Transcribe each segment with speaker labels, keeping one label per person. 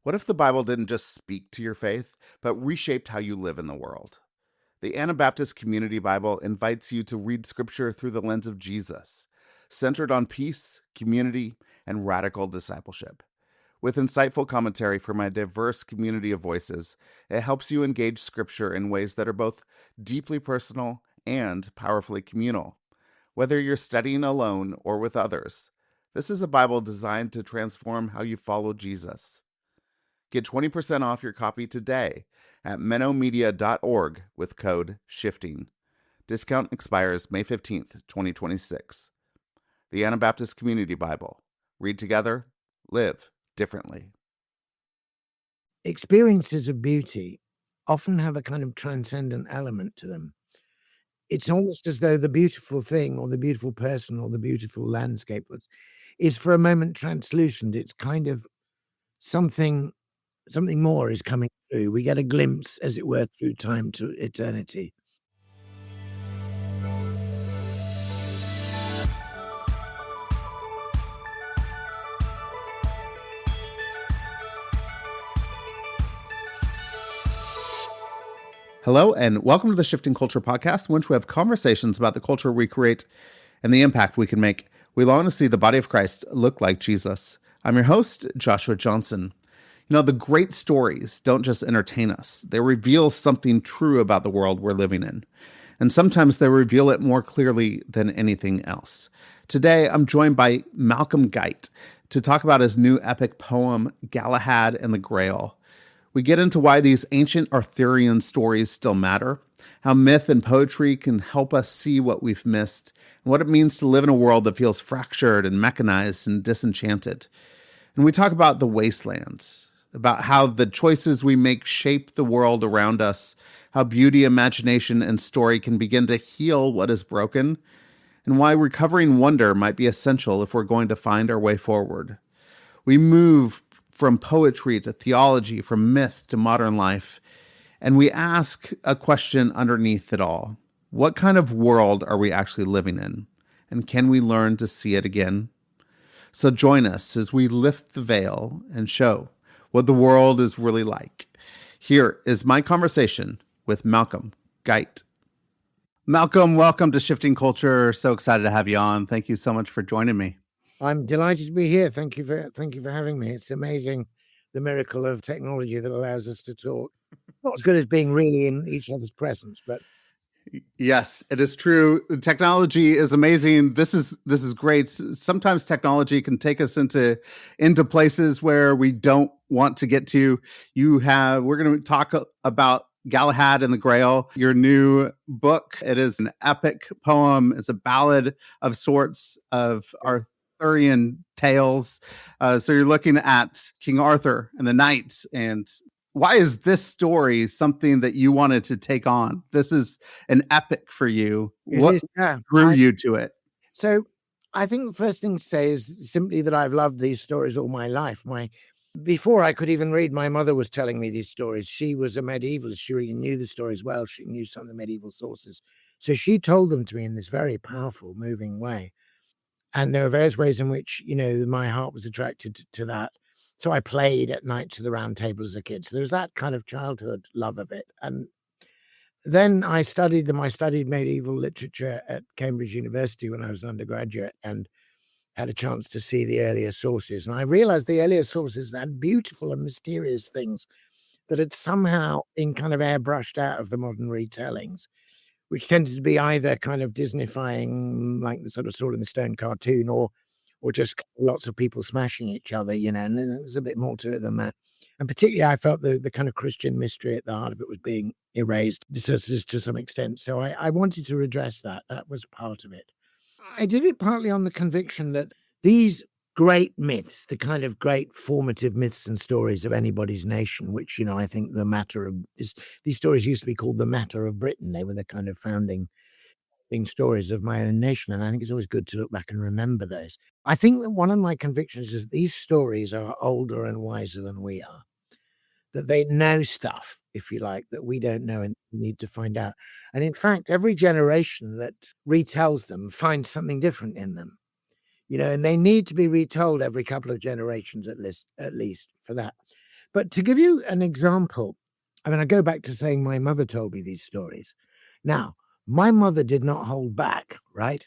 Speaker 1: What if the Bible didn't just speak to your faith, but reshaped how you live in the world? The Anabaptist Community Bible invites you to read Scripture through the lens of Jesus, centered on peace, community, and radical discipleship. With insightful commentary from a diverse community of voices, it helps you engage Scripture in ways that are both deeply personal and powerfully communal. Whether you're studying alone or with others, this is a Bible designed to transform how you follow Jesus. Get 20% off your copy today at menomedia.org with code SHIFTING. Discount expires May 15th, 2026. The Anabaptist Community Bible. Read together, live differently.
Speaker 2: Experiences of beauty often have a kind of transcendent element to them. It's almost as though the beautiful thing or the beautiful person or the beautiful landscape is for a moment translucent. It's kind of something more is coming through. We get a glimpse, as it were, through time to eternity.
Speaker 1: Hello, and welcome to the Shifting Culture podcast, in which we have conversations about the culture we create and the impact we can make. We long to see the body of Christ look like Jesus. I'm your host, Joshua Johnson. You know, the great stories don't just entertain us. They reveal something true about the world we're living in. And sometimes they reveal it more clearly than anything else. Today, I'm joined by Malcolm Guite to talk about his new epic poem, Galahad and the Grail. We get into why these ancient Arthurian stories still matter, how myth and poetry can help us see what we've missed, and what it means to live in a world that feels fractured and mechanized and disenchanted. And we talk about the wasteland, about how the choices we make shape the world around us, how beauty, imagination, and story can begin to heal what is broken, and why recovering wonder might be essential if we're going to find our way forward. We move from poetry to theology, from myth to modern life, and we ask a question underneath it all. What kind of world are we actually living in? And can we learn to see it again? So join us as we lift the veil and show what the world is really like. Here is my conversation with Malcolm Guite. Malcolm, welcome to Shifting Culture. So excited to have you on. Thank you so much for joining me.
Speaker 2: I'm delighted to be here. Thank you for having me. It's amazing, the miracle of technology that allows us to talk. Not as good as being really in each other's presence, but
Speaker 1: yes, it is true. The technology is amazing. This is great. Sometimes technology can take us into places where we don't want to get to. We're going to talk about Galahad and the Grail, your new book. It is an epic poem. It's a ballad of sorts of Arthurian tales. So you're looking at King Arthur and the knights. And why is this story something that you wanted to take on? This is an epic for you. What drew you to it?
Speaker 2: So I think the first thing to say is simply that I've loved these stories all my life. Before I could even read, my mother was telling me these stories. She was a medievalist. She really knew the stories well. She knew some of the medieval sources. So she told them to me in this very powerful, moving way. And there were various ways in which, my heart was attracted to that. So I played at Knights of the Round Table as a kid. So there was that kind of childhood love of it. And then I studied them. I studied medieval literature at Cambridge University when I was an undergraduate and had a chance to see the earlier sources. And I realized the earlier sources had beautiful and mysterious things that had somehow been kind of airbrushed out of the modern retellings, which tended to be either kind of Disneyfying, like the sort of Sword in the Stone cartoon, or just lots of people smashing each other, and there was a bit more to it than that. And particularly, I felt the kind of Christian mystery at the heart of it was being erased to some extent. So I wanted to redress that. That was part of it. I did it partly on the conviction that these great myths, the kind of great formative myths and stories of anybody's nation, which, I think the matter of these stories used to be called the matter of Britain. They were the kind of founding stories of my own nation. And I think it's always good to look back and remember those. I think that one of my convictions is that these stories are older and wiser than we are, that they know stuff, if you like, that we don't know and need to find out. And in fact, every generation that retells them finds something different in them. And they need to be retold every couple of generations at least for that. But to give you an example, I mean, I go back to saying my mother told me these stories. Now, my mother did not hold back, right?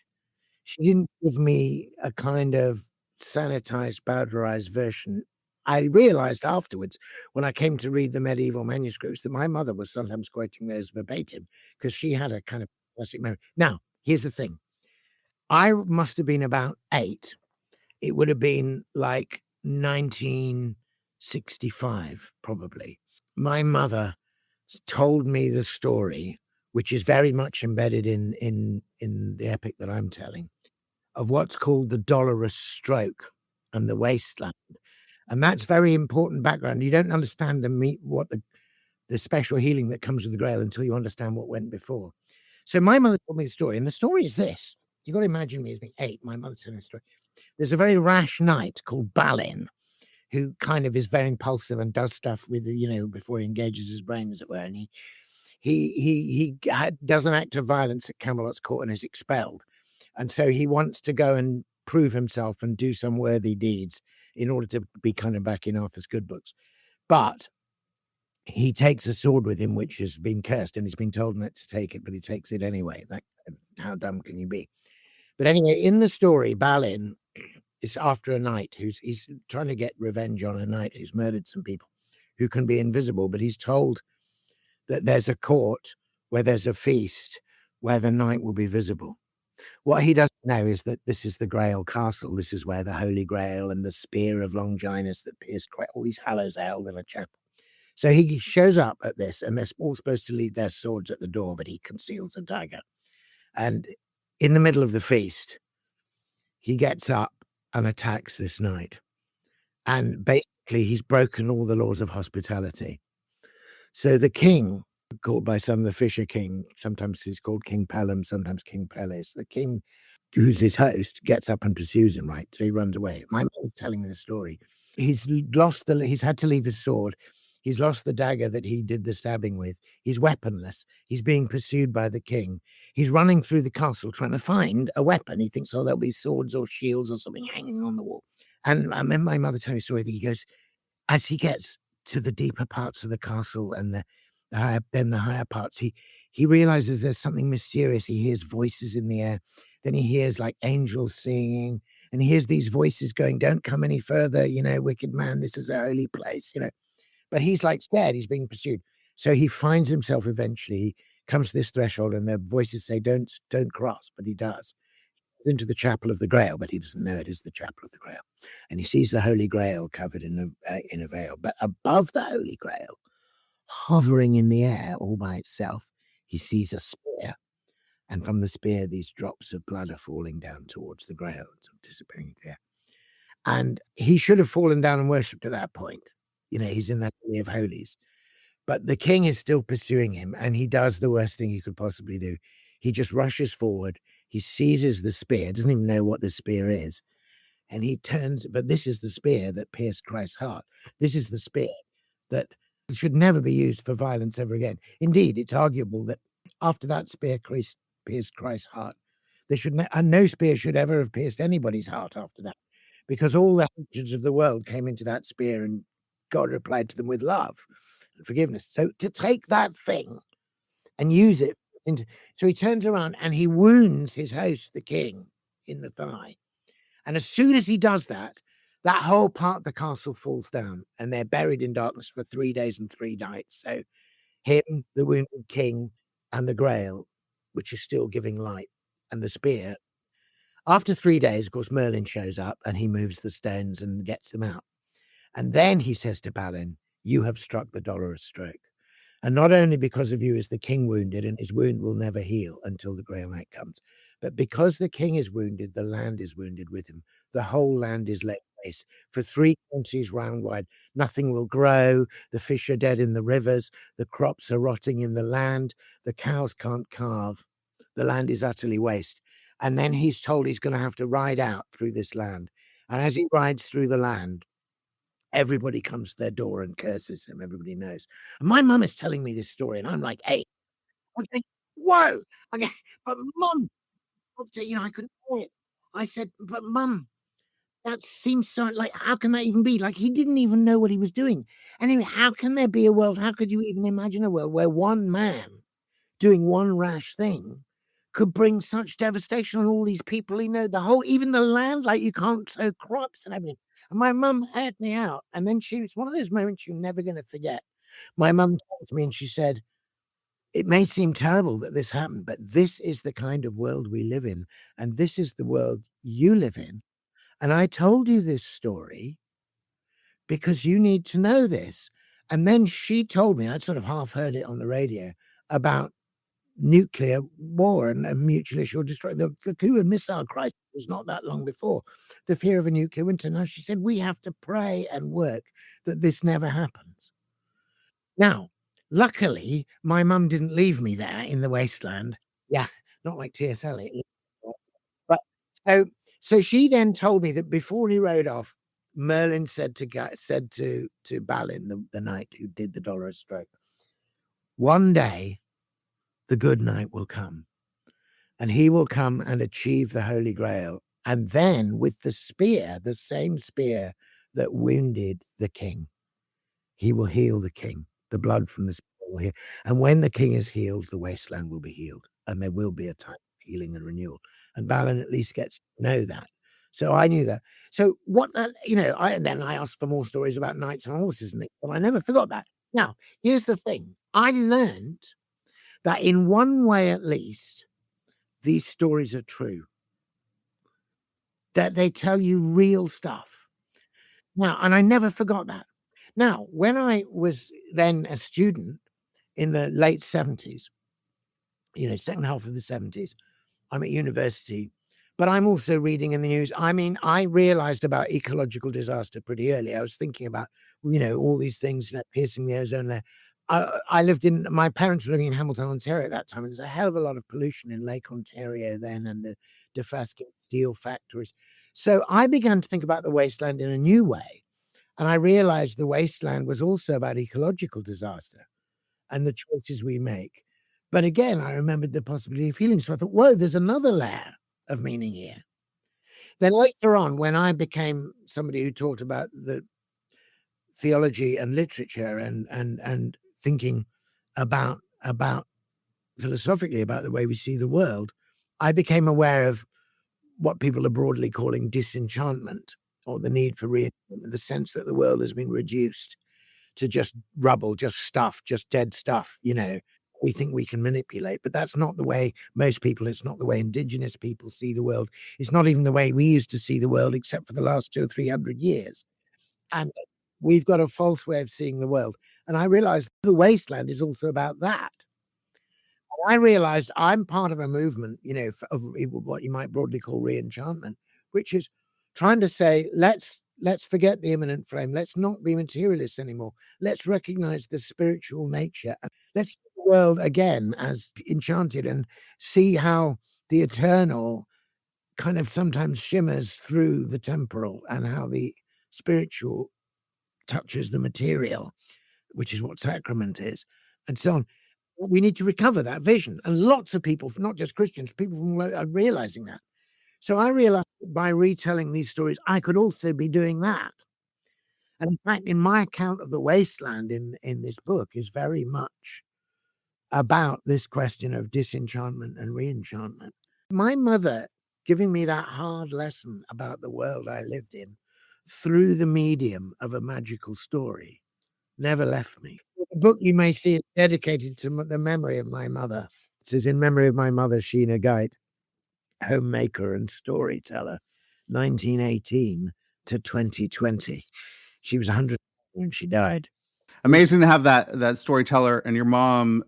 Speaker 2: She didn't give me a kind of sanitized, powderized version. I realized afterwards, when I came to read the medieval manuscripts, that my mother was sometimes quoting those verbatim because she had a kind of classic memory. Now, here's the thing. I must have been about 8. It would have been like 1965, probably. My mother told me the story, which is very much embedded in the epic that I'm telling, of what's called the Dolorous Stroke and the Wasteland. And that's very important background. You don't understand what the special healing that comes with the Grail until you understand what went before. So my mother told me the story, and the story is this. You've got to imagine me as being 8. My mother telling the story. There's a very rash knight called Balin, who kind of is very impulsive and does stuff with, before he engages his brain, as it were. And he does an act of violence at Camelot's court and is expelled. And so he wants to go and prove himself and do some worthy deeds in order to be kind of back in Arthur's good books. But he takes a sword with him, which has been cursed, and he's been told not to take it, but he takes it anyway. How dumb can you be? But anyway, in the story, Balin is after a knight he's trying to get revenge on a knight who's murdered some people who can be invisible, but he's told that there's a court where there's a feast where the knight will be visible. What he doesn't know is that this is the Grail castle. This is where the Holy Grail and the spear of Longinus that pierced all these hallows are held in a chapel. So he shows up at this, and they're all supposed to leave their swords at the door, but he conceals a dagger. And in the middle of the feast, he gets up and attacks this knight. And basically, he's broken all the laws of hospitality. So the king, called by some the Fisher King, sometimes he's called King Pelham, sometimes King Pelles, the king, who's his host, gets up and pursues him, right? So he runs away. My mother's telling me the story. He's had to leave his sword. He's lost the dagger that he did the stabbing with. He's weaponless. He's being pursued by the king. He's running through the castle trying to find a weapon. He thinks, there'll be swords or shields or something hanging on the wall. And I remember my mother telling me a story that he goes, as he gets to the deeper parts of the castle and the higher parts, he realizes there's something mysterious. He hears voices in the air. Then he hears like angels singing, and he hears these voices going, "Don't come any further, wicked man. This is a holy place, But he's like scared. He's being pursued. So he finds himself eventually. He comes to this threshold, and the voices say, "Don't cross," but he does. Into the chapel of the Grail, but he doesn't know it is the chapel of the Grail. And he sees the Holy Grail covered in a veil. But above the Holy Grail, hovering in the air all by itself, he sees a spear. And from the spear, these drops of blood are falling down towards the Grail, disappearing into the air. And he should have fallen down and worshipped at that point. He's in that Holy of Holies. But the king is still pursuing him, and he does the worst thing he could possibly do. He just rushes forward. He seizes the spear, doesn't even know what the spear is. And he turns, but this is the spear that pierced Christ's heart. This is the spear that should never be used for violence ever again. Indeed, it's arguable that after that spear pierced Christ's heart, no spear should ever have pierced anybody's heart after that, because all the hatreds of the world came into that spear, and God replied to them with love and forgiveness. So to take that thing and use it, so he turns around and he wounds his host, the king, in the thigh. And as soon as he does that, that whole part of the castle falls down, and they're buried in darkness for 3 days and 3 nights. So him, the wounded king, and the Grail, which is still giving light, and the spear. After 3 days, of course, Merlin shows up, and he moves the stones and gets them out. And then he says to Balin, "You have struck the dolorous stroke. And not only because of you is the king wounded, and his wound will never heal until the Grail Knight comes, but because the king is wounded, the land is wounded with him. The whole land is laid waste. For 3 countries round wide, nothing will grow. The fish are dead in the rivers. The crops are rotting in the land. The cows can't calve. The land is utterly waste." And then he's told he's going to have to ride out through this land. And as he rides through the land, everybody comes to their door and curses him. Everybody knows. And my mum is telling me this story, and I'm like, "Hey," I'm going, "Whoa!" But mum, I couldn't hear it. I said, "But mum, that seems so, like, how can that even be? Like, he didn't even know what he was doing. Anyway, how can there be a world? How could you even imagine a world where one man doing one rash thing could bring such devastation on all these people? Even the land, like, you can't sow crops and everything. And my mum heard me out, and then it's one of those moments you're never going to forget. My mum turned to me and she said, "It may seem terrible that this happened, but this is the kind of world we live in, and this is the world you live in. And I told you this story because you need to know this." And then she told me, I'd sort of half heard it on the radio, about nuclear war and mutual assured destruction. The Cuban Missile Crisis was not that long before. The fear of a nuclear winter. Now, she said, we have to pray and work that this never happens. Now, luckily, my mum didn't leave me there in the wasteland. Yeah, not like T.S. Eliot. But so she then told me that before he rode off, Merlin said to Balin, the knight who did the Dolorous Stroke, one day the good knight will come, and he will come and achieve the Holy Grail. And then with the spear, the same spear that wounded the king, he will heal the king. The blood from the spear will heal. And when the king is healed, the wasteland will be healed, and there will be a time of healing and renewal. And Balin at least gets to know that. So I knew that. So and then I asked for more stories about knights on horses and things, but I never forgot that. Now, here's the thing. I learned that in one way at least, these stories are true. That they tell you real stuff. Now, and I never forgot that. Now, when I was then a student in the late 70s, second half of the 70s, I'm at university, but I'm also reading in the news. I mean, I realized about ecological disaster pretty early. I was thinking about, all these things, piercing the ozone layer. My parents were living in Hamilton, Ontario at that time. And there's a hell of a lot of pollution in Lake Ontario then, and the Dofasco steel factories. So I began to think about the wasteland in a new way. And I realized the wasteland was also about ecological disaster and the choices we make. But again, I remembered the possibility of healing. So I thought, whoa, there's another layer of meaning here. Then later on, when I became somebody who talked about the theology and literature and thinking about philosophically about the way we see the world, I became aware of what people are broadly calling disenchantment, or the need for re-enchantment, the sense that the world has been reduced to just rubble, just stuff, just dead stuff, we think we can manipulate. But that's not the way most people, it's not the way indigenous people see the world. It's not even the way we used to see the world, except for the last 200 or 300 years. And we've got a false way of seeing the world. And I realized the wasteland is also about that. And I realized I'm part of a movement, of what you might broadly call re-enchantment, which is trying to say, let's forget the immanent frame. Let's not be materialists anymore. Let's recognize the spiritual nature. Let's see the world again as enchanted and see how the eternal kind of sometimes shimmers through the temporal, and how the spiritual touches the material, which is what sacrament is, and so on. We need to recover that vision. And lots of people, not just Christians, people from are realizing that. So I realized by retelling these stories, I could also be doing that. And in fact, in my account of the wasteland in this book is very much about this question of disenchantment and re-enchantment. My mother giving me that hard lesson about the world I lived in through the medium of a magical story never left me. The book you may see is dedicated to the memory of my mother. It says, in memory of my mother, Sheena Guite, homemaker and storyteller, 1918 to 2020. She was 100 when she died.
Speaker 1: Amazing to have that storyteller and your mom.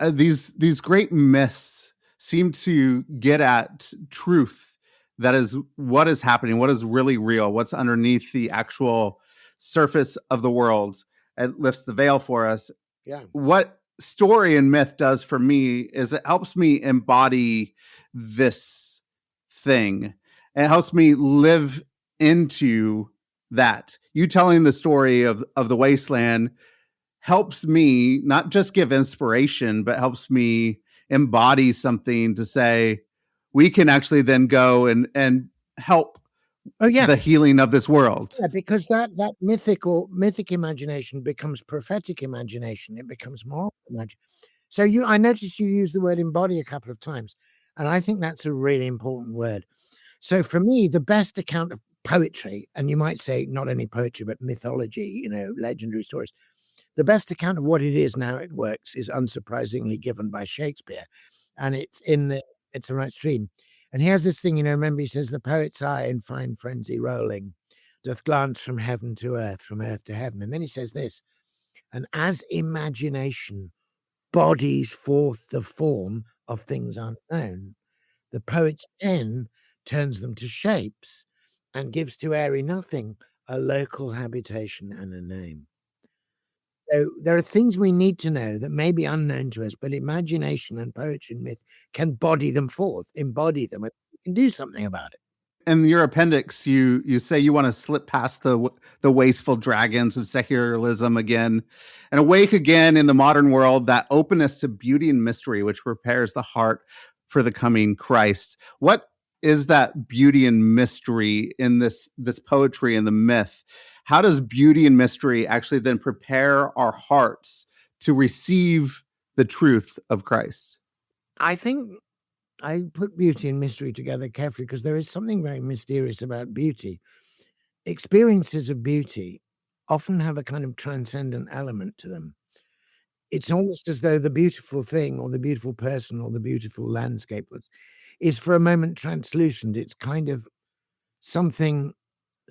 Speaker 1: These great myths seem to get at truth. That is what is happening, what is really real, what's underneath the actual surface of the world. It lifts the veil for us.
Speaker 2: Yeah.
Speaker 1: What story and myth does for me is it helps me embody this thing. It helps me live into that. You telling the story of the wasteland helps me not just give inspiration, but helps me embody something to say we can actually then go and help
Speaker 2: Oh, yeah.
Speaker 1: the healing of this world.
Speaker 2: Yeah, because that mythic imagination becomes prophetic imagination. It becomes moral imagination. So I noticed you use the word embody a couple of times, and I think that's a really important word. So for me, the best account of poetry, and you might say not only poetry, but mythology, legendary stories, the best account of what it is now it works is unsurprisingly given by Shakespeare. And it's the right stream. And he has this thing, remember he says, the poet's eye in fine frenzy rolling doth glance from heaven to earth, from earth to heaven. And then he says this, and as imagination bodies forth the form of things unknown, the poet's pen turns them to shapes and gives to airy nothing a local habitation and a name. So there are things we need to know that may be unknown to us, but imagination and poetry and myth can body them forth, embody them, and we can do something about it.
Speaker 1: In your appendix, you say you want to slip past the wasteful dragons of secularism again, and awake again in the modern world that openness to beauty and mystery, which prepares the heart for the coming Christ. What is that beauty and mystery in this poetry and the myth? How does beauty and mystery actually then prepare our hearts to receive the truth of Christ?
Speaker 2: I think I put beauty and mystery together carefully because there is something very mysterious about beauty. Experiences of beauty often have a kind of transcendent element to them. It's almost as though the beautiful thing or the beautiful person or the beautiful landscape is for a moment translucent. It's kind of something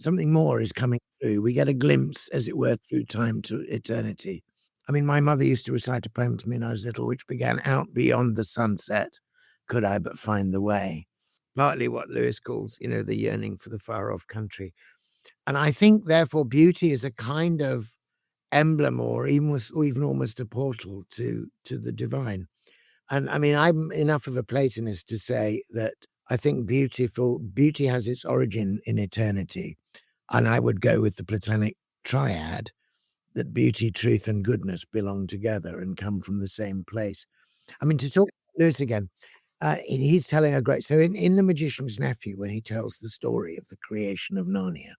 Speaker 2: more is coming through. We get a glimpse, as it were, through time to eternity. I mean, my mother used to recite a poem to me when I was little, which began, out beyond the sunset, could I but find the way. Partly what Lewis calls, the yearning for the far off country. And I think, therefore, beauty is a kind of emblem or even almost a portal to the divine. And I mean, I'm enough of a Platonist to say that I think beauty has its origin in eternity. And I would go with the Platonic triad that beauty, truth, and goodness belong together and come from the same place. I mean, to talk about Lewis again, he's telling a great... So in The Magician's Nephew, when he tells the story of the creation of Narnia,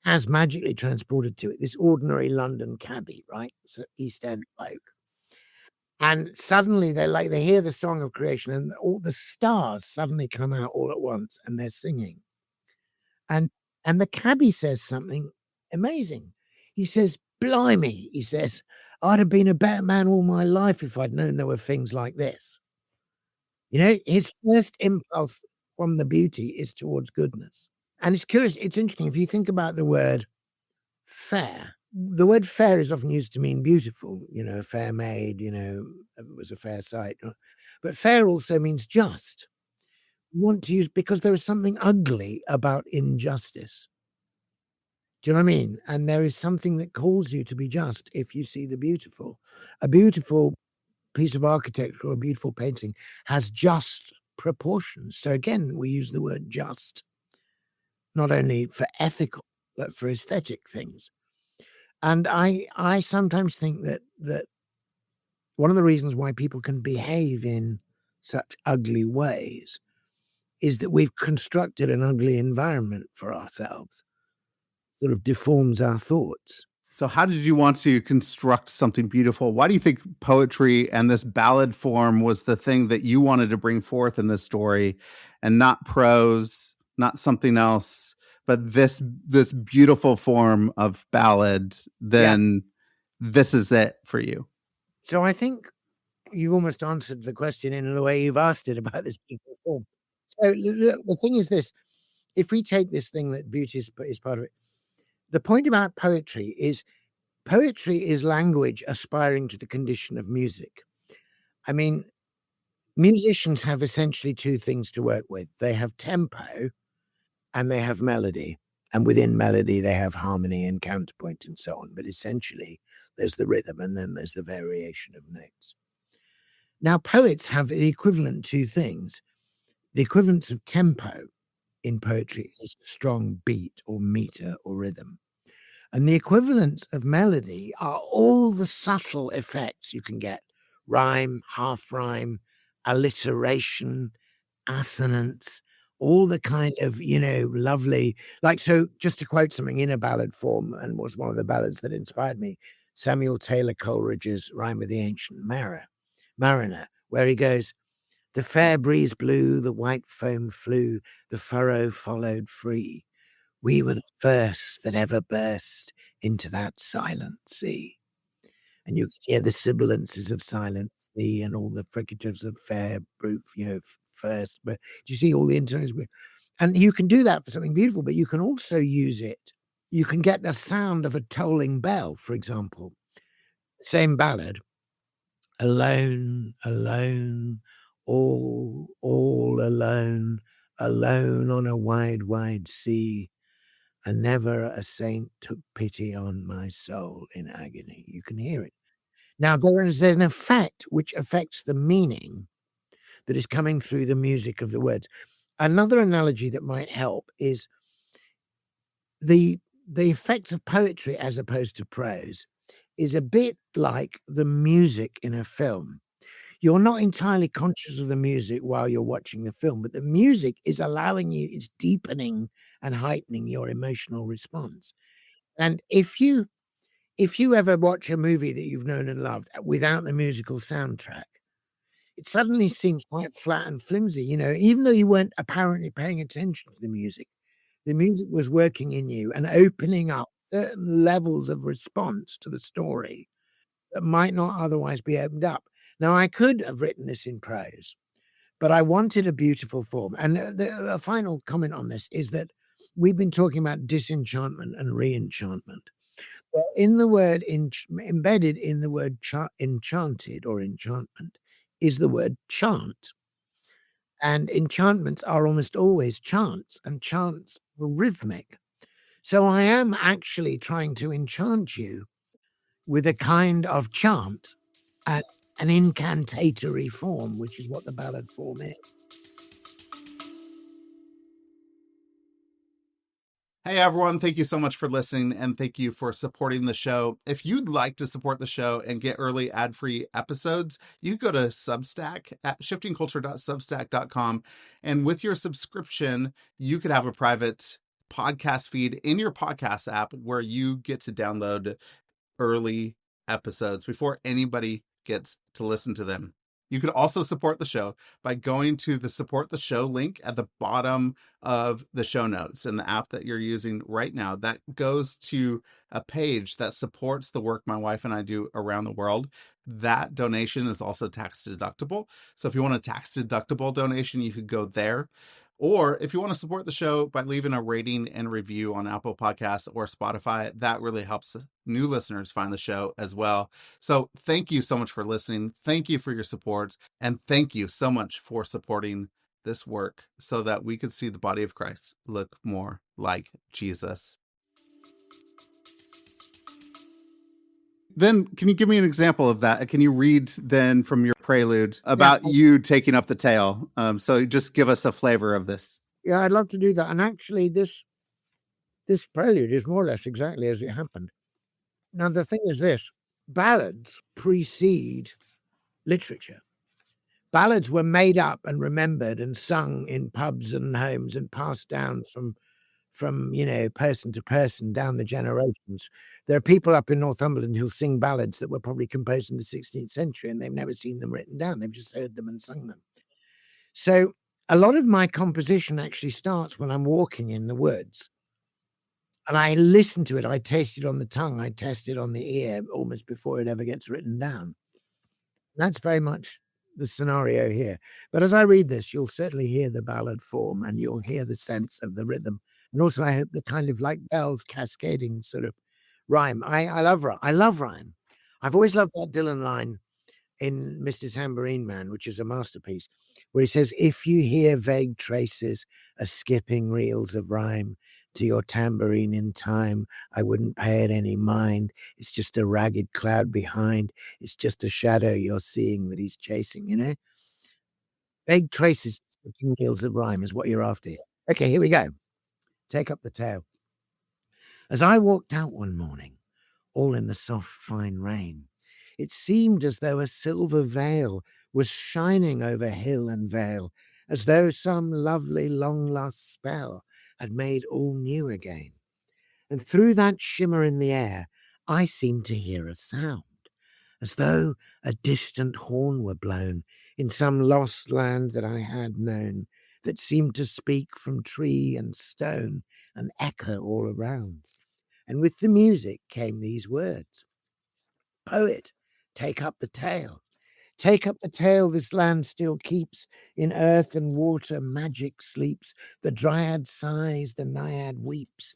Speaker 2: has magically transported to it this ordinary London cabbie, right? So East End bloke. And suddenly they hear the song of creation and all the stars suddenly come out all at once and they're singing. And the cabbie says something amazing. He says, blimey, he says, I'd have been a better man all my life if I'd known there were things like this. His first impulse from the beauty is towards goodness. And it's curious, it's interesting, if you think about the word fair, the word fair is often used to mean beautiful, fair maid, it was a fair sight. But fair also means just. You want to use, because there is something ugly about injustice. Do you know what I mean? And there is something that calls you to be just if you see the beautiful. A beautiful piece of architecture or a beautiful painting has just proportions. So again, we use the word just, not only for ethical, but for aesthetic things. And I sometimes think that one of the reasons why people can behave in such ugly ways is that we've constructed an ugly environment for ourselves, sort of deforms our thoughts.
Speaker 1: So how did you want to construct something beautiful? Why do you think poetry and this ballad form was the thing that you wanted to bring forth in this story, and not prose, not something else, but this beautiful form of ballad? Then this is it for you.
Speaker 2: So I think you almost answered the question in the way you've asked it about this beautiful form. So look, the thing is this, if we take this thing that beauty is part of it, the point about poetry is language aspiring to the condition of music. I mean, musicians have essentially two things to work with. They have tempo and they have melody. And within melody, they have harmony and counterpoint and so on. But essentially, there's the rhythm and then there's the variation of notes. Now, poets have the equivalent two things. The equivalence of tempo in poetry is strong beat or meter or rhythm. And the equivalents of melody are all the subtle effects you can get. Rhyme, half rhyme, alliteration, assonance, all the kind of, lovely, like, so just to quote something in a ballad form, and was one of the ballads that inspired me, Samuel Taylor Coleridge's Rhyme with the Ancient Mariner, where he goes, "The fair breeze blew, the white foam flew, the furrow followed free. We were the first that ever burst into that silent sea." And you can hear the sibilances of silent sea and all the fricatives of fair proof, first. But do you see all the interns? And you can do that for something beautiful, but you can also use it. You can get the sound of a tolling bell, for example. Same ballad. Alone, alone, all alone, alone on a wide, wide sea. And never a saint took pity on my soul in agony. You can hear it. Now, there is an effect which affects the meaning that is coming through the music of the words. Another analogy that might help is the effects of poetry as opposed to prose is a bit like the music in a film. You're not entirely conscious of the music while you're watching the film, but the music is allowing you, it's deepening and heightening your emotional response. And if you ever watch a movie that you've known and loved without the musical soundtrack, it suddenly seems quite flat and flimsy, even though you weren't apparently paying attention to the music was working in you and opening up certain levels of response to the story that might not otherwise be opened up. Now, I could have written this in prose, but I wanted a beautiful form. And the final comment on this is that we've been talking about disenchantment and re-enchantment. Well, in the word embedded in the word enchanted or enchantment is the word chant. And enchantments are almost always chants, and chants are rhythmic. So I am actually trying to enchant you with a kind of chant, an incantatory form, which is what the ballad form is.
Speaker 1: Hey everyone, thank you so much for listening and thank you for supporting the show. If you'd like to support the show and get early ad-free episodes, you go to Substack at shiftingculture.substack.com. And with your subscription, you could have a private podcast feed in your podcast app where you get to download early episodes before anybody gets to listen to them. You could also support the show by going to the support the show link at the bottom of the show notes in the app that you're using right now. That goes to a page that supports the work my wife and I do around the world. That donation is also tax deductible. So if you want a tax deductible donation, you could go there. Or if you want to support the show by leaving a rating and review on Apple Podcasts or Spotify, that really helps new listeners find the show as well. So thank you so much for listening. Thank you for your support. And thank you so much for supporting this work so that we could see the body of Christ look more like Jesus. Then can you give me an example of that? Can you read then from your prelude about you taking up the tale? So just give us a flavor of this.
Speaker 2: Yeah, I'd love to do that. And actually, this prelude is more or less exactly as it happened. Now, the thing is this, ballads precede literature. Ballads were made up and remembered and sung in pubs and homes and passed down from person to person down the generations. There are people up in Northumberland who'll sing ballads that were probably composed in the 16th century, and they've never seen them written down. They've just heard them and sung them. So a lot of my composition actually starts when I'm walking in the woods. And I listen to it. I taste it on the tongue. I test it on the ear almost before it ever gets written down. That's very much the scenario here. But as I read this, you'll certainly hear the ballad form and you'll hear the sense of the rhythm. And also I hope the kind of like bells cascading sort of rhyme. I love rhyme. I've always loved that Dylan line in Mr. Tambourine Man, which is a masterpiece, where he says, "If you hear vague traces of skipping reels of rhyme to your tambourine in time, I wouldn't pay it any mind. It's just a ragged cloud behind. It's just a shadow you're seeing that he's chasing." Vague traces of skipping reels of rhyme is what you're after here. Okay, here we go. Take up the tale. As I walked out one morning, all in the soft, fine rain, it seemed as though a silver veil was shining over hill and vale, as though some lovely long-lost spell had made all new again. And through that shimmer in the air, I seemed to hear a sound, as though a distant horn were blown in some lost land that I had known, that seemed to speak from tree and stone and echo all around. And with the music came these words: "Poet, take up the tale. Take up the tale this land still keeps. In earth and water magic sleeps. The dryad sighs, the naiad weeps.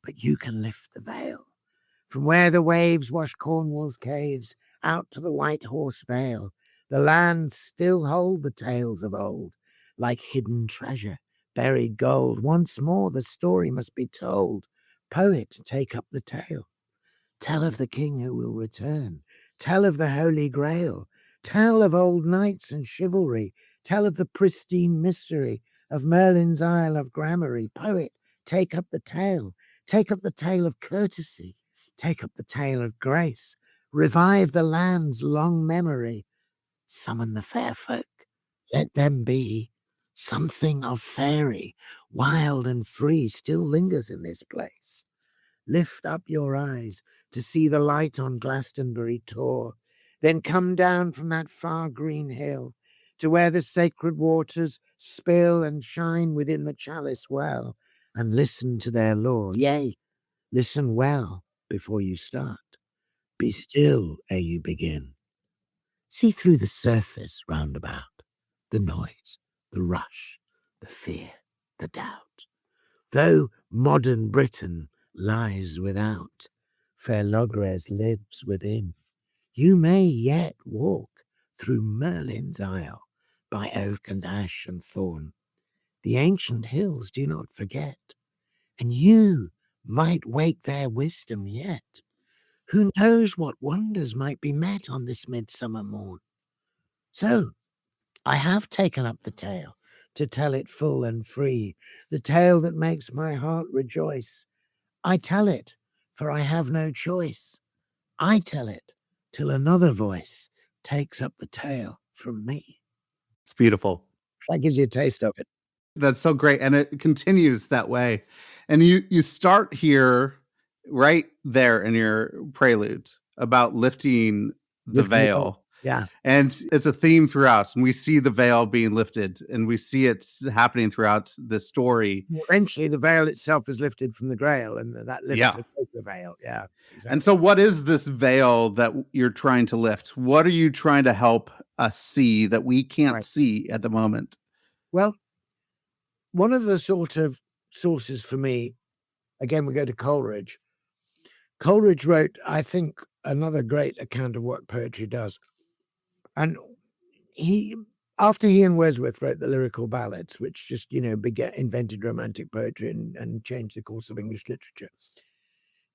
Speaker 2: But you can lift the veil. From where the waves wash Cornwall's caves, out to the White Horse Vale, the lands still hold the tales of old, like hidden treasure, buried gold. Once more the story must be told. Poet, take up the tale. Tell of the king who will return. Tell of the Holy Grail. Tell of old knights and chivalry. Tell of the pristine mystery of Merlin's Isle of Gramarye. Poet, take up the tale. Take up the tale of courtesy. Take up the tale of grace. Revive the land's long memory. Summon the fair folk. Let them be. Something of fairy, wild and free, still lingers in this place. Lift up your eyes to see the light on Glastonbury Tor. Then come down from that far green hill to where the sacred waters spill and shine within the chalice well, and listen to their lore. Yea, listen well before you start. Be still ere you begin. See through the surface round about, the noise, the rush, the fear, the doubt. Though modern Britain lies without, fair Logres lives within. You may yet walk through Merlin's Isle, by oak and ash and thorn. The ancient hills do not forget, and you might wake their wisdom yet. Who knows what wonders might be met on this midsummer morn? So, I have taken up the tale to tell it full and free, the tale that makes my heart rejoice. I tell it, for I have no choice. I tell it till another voice takes up the tale from me.
Speaker 1: It's beautiful.
Speaker 2: That gives you a taste of it.
Speaker 1: That's so great. And it continues that way. And you start here right there in your prelude about lifting the veil.
Speaker 2: Yeah.
Speaker 1: And it's a theme throughout. And we see the veil being lifted, and we see it happening throughout the story.
Speaker 2: Eventually, the veil itself is lifted from the Grail, and that lifts the veil. Yeah.
Speaker 1: Exactly. And so what is this veil that you're trying to lift? What are you trying to help us see that we can't see at the moment?
Speaker 2: Well, one of the sort of sources for me, again, we go to Coleridge. Coleridge wrote, I think, another great account of what poetry does. And after he and Wordsworth wrote the lyrical ballads, which just, invented romantic poetry and changed the course of English literature.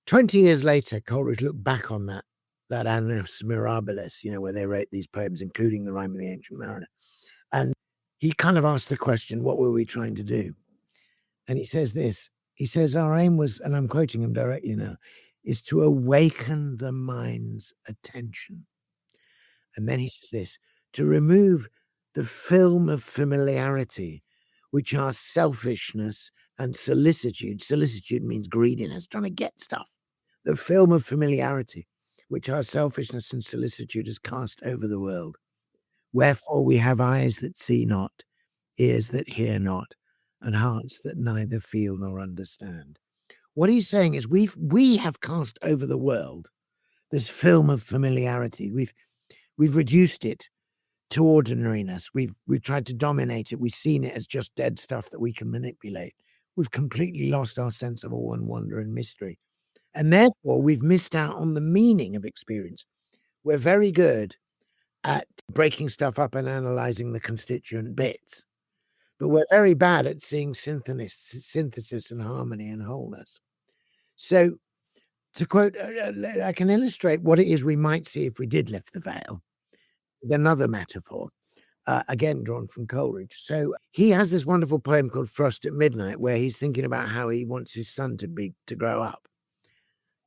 Speaker 2: 20 years later, Coleridge looked back on that Annus Mirabilis, where they wrote these poems, including the Rime of the Ancient Mariner. And he kind of asked the question, what were we trying to do? And he says this, he says, our aim was, and I'm quoting him directly now, is to awaken the mind's attention. And then he says this, to remove the film of familiarity, which are selfishness and solicitude. Solicitude means greediness, trying to get stuff. The film of familiarity, which our selfishness and solicitude has cast over the world. Wherefore we have eyes that see not, ears that hear not, and hearts that neither feel nor understand. What he's saying is we have cast over the world this film of familiarity. We've reduced it to ordinariness. We've tried to dominate it. We've seen it as just dead stuff that we can manipulate. We've completely lost our sense of awe and wonder and mystery. And therefore, we've missed out on the meaning of experience. We're very good at breaking stuff up and analyzing the constituent bits, but we're very bad at seeing synthesis and harmony and wholeness. So, to quote, I can illustrate what it is we might see if we did lift the veil with another metaphor, again drawn from Coleridge. So he has this wonderful poem called Frost at Midnight, where he's thinking about how he wants his son to grow up.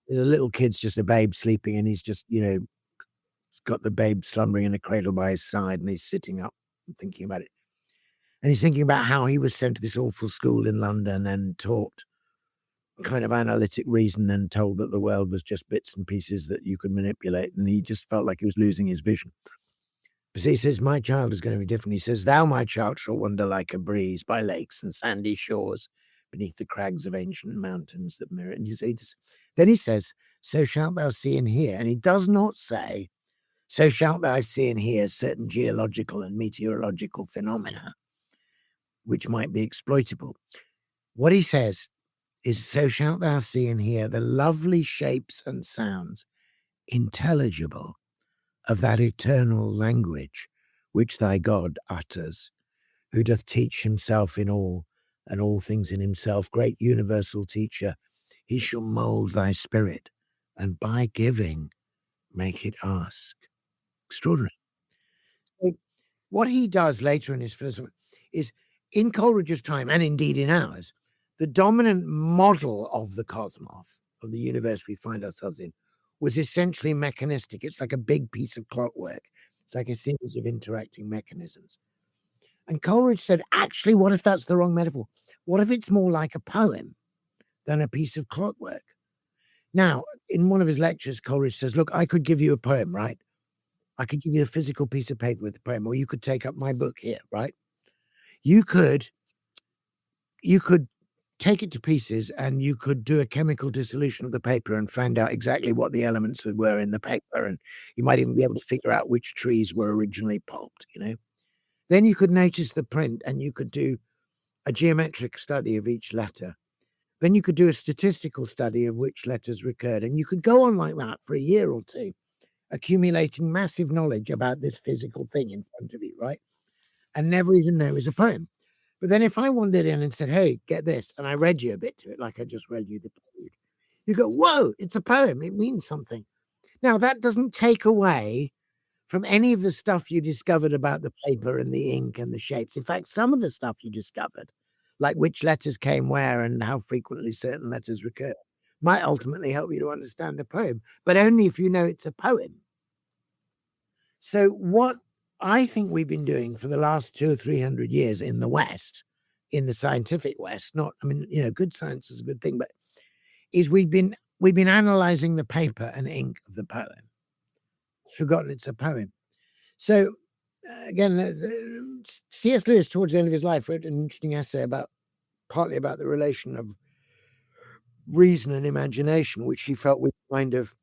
Speaker 2: The little kid's just a babe sleeping, and he's just, got the babe slumbering in a cradle by his side, and he's sitting up and thinking about it. And he's thinking about how he was sent to this awful school in London and taught kind of analytic reason and told that the world was just bits and pieces that you could manipulate. And he just felt like he was losing his vision. But he says, my child is going to be different. He says, thou, my child, shall wander like a breeze by lakes and sandy shores, beneath the crags of ancient mountains that mirror. And then he says, so shalt thou see and hear. And he does not say, so shalt thou see and hear certain geological and meteorological phenomena, which might be exploitable. What he says is, so shalt thou see and hear the lovely shapes and sounds intelligible of that eternal language which thy God utters, who doth teach himself in all, and all things in himself, great universal teacher. He shall mould thy spirit, and by giving make it ask. Extraordinary. So what he does later in his philosophy is, in Coleridge's time, and indeed in ours, the dominant model of the cosmos, of the universe we find ourselves in, was essentially mechanistic. It's like a big piece of clockwork. It's like a series of interacting mechanisms. And Coleridge said, actually, what if that's the wrong metaphor? What if it's more like a poem than a piece of clockwork? Now, in one of his lectures, Coleridge says, look, I could give you a poem, right? I could give you a physical piece of paper with a poem, or you could take up my book here, right? You could take it to pieces and you could do a chemical dissolution of the paper and find out exactly what the elements were in the paper. And you might even be able to figure out which trees were originally pulped, Then you could notice the print and you could do a geometric study of each letter. Then you could do a statistical study of which letters recurred. And you could go on like that for a year or two, accumulating massive knowledge about this physical thing in front of you, right? And never even know it was a poem. But then if I wandered in and said, hey, get this, and I read you a bit to it, like I just read you the prelude, you go, whoa, it's a poem. It means something. Now, that doesn't take away from any of the stuff you discovered about the paper and the ink and the shapes. In fact, some of the stuff you discovered, like which letters came where and how frequently certain letters recur, might ultimately help you to understand the poem, but only if you know it's a poem. So what I think we've been doing for the last 200 or 300 years in the West, in the scientific West, good science is a good thing, but is we've been analyzing the paper and ink of the poem. Forgotten it's a poem. So again, C.S. Lewis, towards the end of his life, wrote an interesting essay partly about the relation of reason and imagination, which he felt we kind of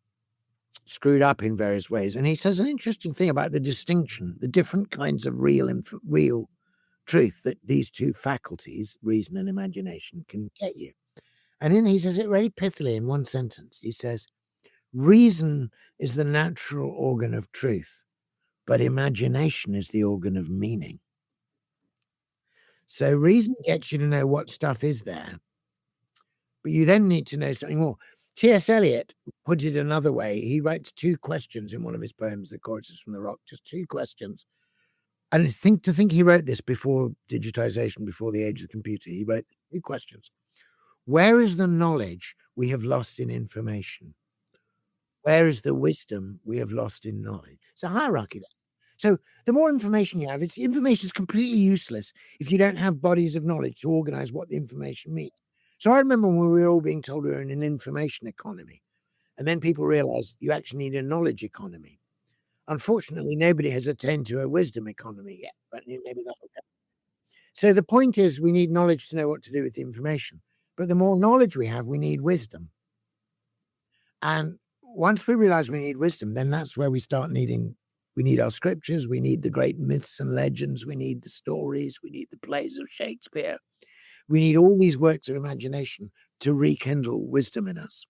Speaker 2: screwed up in various ways. And he says an interesting thing about the distinction, the different kinds of real truth that these two faculties, reason and imagination, can get you. And then he says it very pithily in one sentence. He says, reason is the natural organ of truth, but imagination is the organ of meaning. So reason gets you to know what stuff is there, but you then need to know something more. T.S. Eliot put it another way. He writes 2 questions in one of his poems, The Choruses from the Rock, just 2 questions. And to think he wrote this before digitization, before the age of the computer. He wrote 2 questions. Where is the knowledge we have lost in information? Where is the wisdom we have lost in knowledge? It's a hierarchy there. So the more information you have, information is completely useless if you don't have bodies of knowledge to organize what the information means. So I remember when we were all being told we were in an information economy, and then people realized you actually need a knowledge economy. Unfortunately, nobody has attained to a wisdom economy yet, but maybe that'll come. So the point is we need knowledge to know what to do with the information. But the more knowledge we have, we need wisdom. And once we realize we need wisdom, then that's where we need our scriptures, we need the great myths and legends, we need the stories, we need the plays of Shakespeare. We need all these works of imagination to rekindle wisdom in us.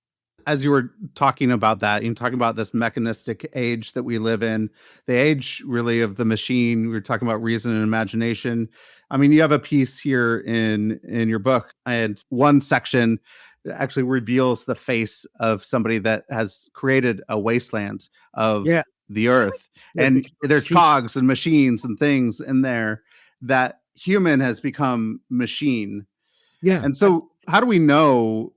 Speaker 1: As you were talking about that, you're talking about this mechanistic age that we live in, the age really of the machine. We were talking about reason and imagination. I mean, you have a piece here in your book, and one section actually reveals the face of somebody that has created a wasteland of the earth. And there's cogs and machines and things in there that human has become machine.
Speaker 2: Yeah.
Speaker 1: And so how do we know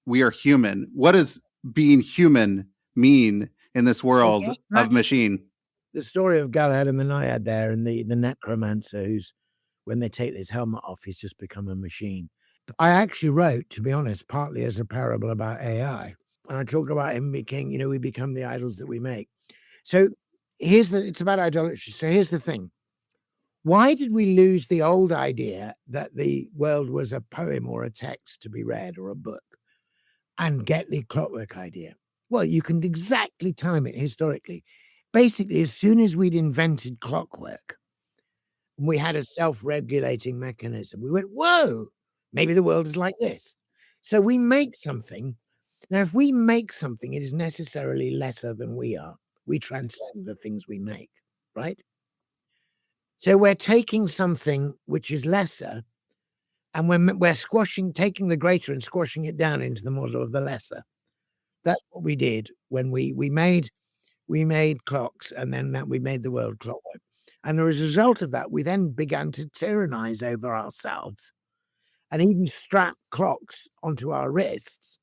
Speaker 1: we are human? What does being human mean in this world of machine?
Speaker 2: The story of Galahad and the Naiad there, and the necromancer who's when they take this helmet off, he's just become a machine. I actually wrote, to be honest, partly as a parable about AI. And I talk about him being, we become the idols that we make. So it's about idolatry. So here's the thing. Why did we lose the old idea that the world was a poem or a text to be read or a book and get the clockwork idea? Well, you can exactly time it historically. Basically, as soon as we'd invented clockwork, we had a self-regulating mechanism. We went, whoa, maybe the world is like this. So we make something. Now, if we make something, it is necessarily lesser than we are. We transcend the things we make, right? So we're taking something which is lesser, and we're taking the greater and squashing it down into the model of the lesser. That's what we did when we made clocks, and then we made the world clockwork. And as a result of that, we then began to tyrannize over ourselves and even strap clocks onto our wrists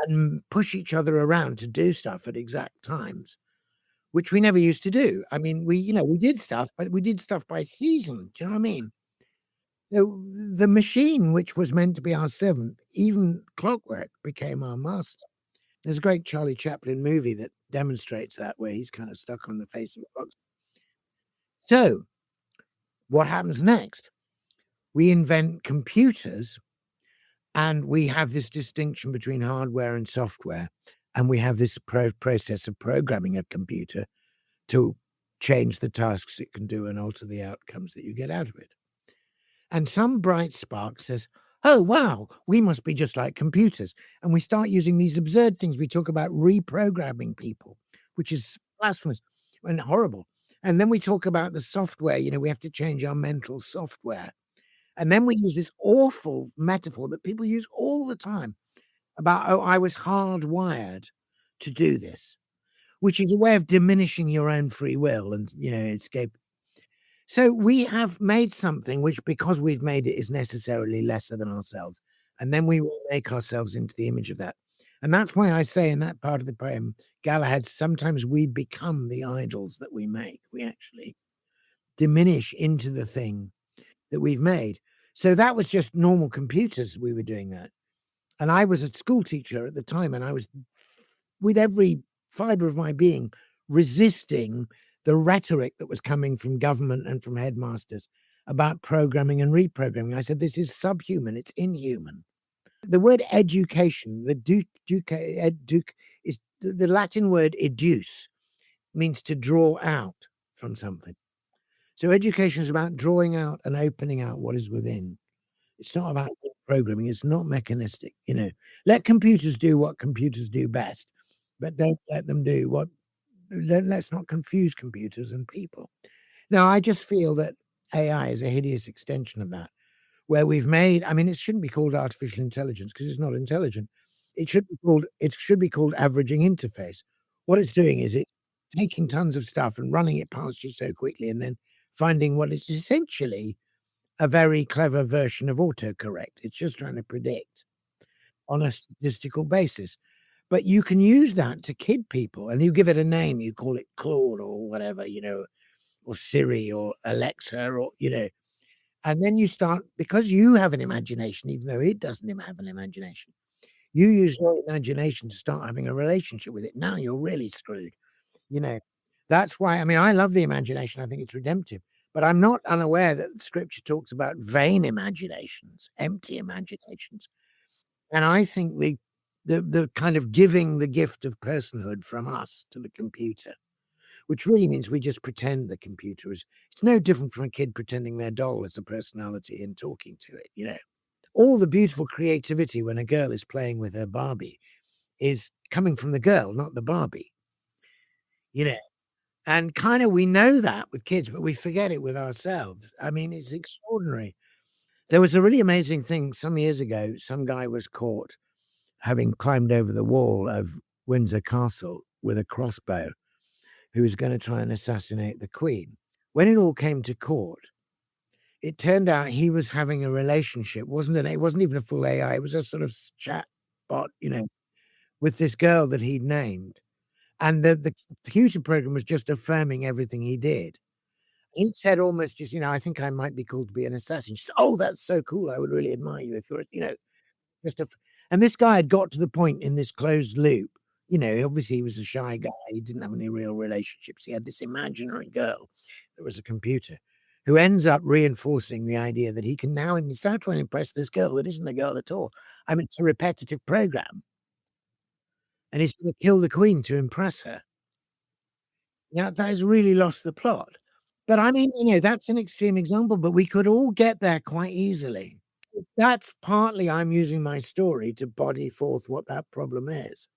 Speaker 2: and push each other around to do stuff at exact times, which we never used to do. I mean, we did stuff, but we did stuff by season. Do you know what I mean? The machine, which was meant to be our servant, even clockwork, became our master. There's a great Charlie Chaplin movie that demonstrates that, where he's kind of stuck on the face of a clock. So what happens next? We invent computers, and we have this distinction between hardware and software, and we have this process of programming a computer to change the tasks it can do and alter the outcomes that you get out of it. And some bright spark says, oh, wow, we must be just like computers. And we start using these absurd things. We talk about reprogramming people, which is blasphemous and horrible. And then we talk about the software. We have to change our mental software. And then we use this awful metaphor that people use all the time about, oh, I was hardwired to do this, which is a way of diminishing your own free will and, escape. So we have made something which, because we've made it, is necessarily lesser than ourselves. And then we will make ourselves into the image of that. And that's why I say in that part of the poem, Galahad, sometimes we become the idols that we make. We actually diminish into the thing that we've made. So that was just normal computers. We were doing that. And I was a school teacher at the time, and I was, with every fiber of my being, resisting the rhetoric that was coming from government and from headmasters about programming and reprogramming. I said, this is subhuman. It's inhuman. The word education, is the Latin word educe, means to draw out from something. So education is about drawing out and opening out what is within. It's not about programming. It's not mechanistic. Let computers do what computers do best, but don't let them do what. Let's not confuse computers and people. Now, I just feel that AI is a hideous extension of that, where we've made. I mean, it shouldn't be called artificial intelligence because it's not intelligent. It should be called averaging interface. What it's doing is it's taking tons of stuff and running it past you so quickly, and then finding what is essentially a very clever version of autocorrect. It's just trying to predict on a statistical basis. But you can use that to kid people, and you give it a name. You call it Claude or whatever, or Siri or Alexa, or, and then you start, because you have an imagination, even though it doesn't have an imagination, you use your imagination to start having a relationship with it. Now you're really screwed. That's why, I mean, I love the imagination. I think it's redemptive, but I'm not unaware that scripture talks about vain imaginations, empty imaginations. And I think the kind of giving the gift of personhood from us to the computer, which really means we just pretend the computer is, it's no different from a kid pretending their doll is a personality and talking to it, All the beautiful creativity when a girl is playing with her Barbie is coming from the girl, not the Barbie, And kind of we know that with kids, but we forget it with ourselves. I mean, it's extraordinary. There was a really amazing thing some years ago. Some guy was caught having climbed over the wall of Windsor Castle with a crossbow, who was going to try and assassinate the Queen. When it all came to court, it turned out he was having a relationship. It wasn't even a full AI. It was a sort of chat bot, with this girl that he'd named. And the computer program was just affirming everything he did. He said almost just, I think I might be called to be an assassin. She said, "Oh, that's so cool. I would really admire you if you're, just a." And this guy had got to the point in this closed loop. Obviously he was a shy guy. He didn't have any real relationships. He had this imaginary girl that was a computer who ends up reinforcing the idea that he can now start trying to impress this girl that isn't a girl at all. I mean, it's a repetitive program. And he's going to kill the queen to impress her. That has really lost the plot. But I mean, that's an extreme example, but we could all get there quite easily. That's partly I'm using my story to body forth what that problem is.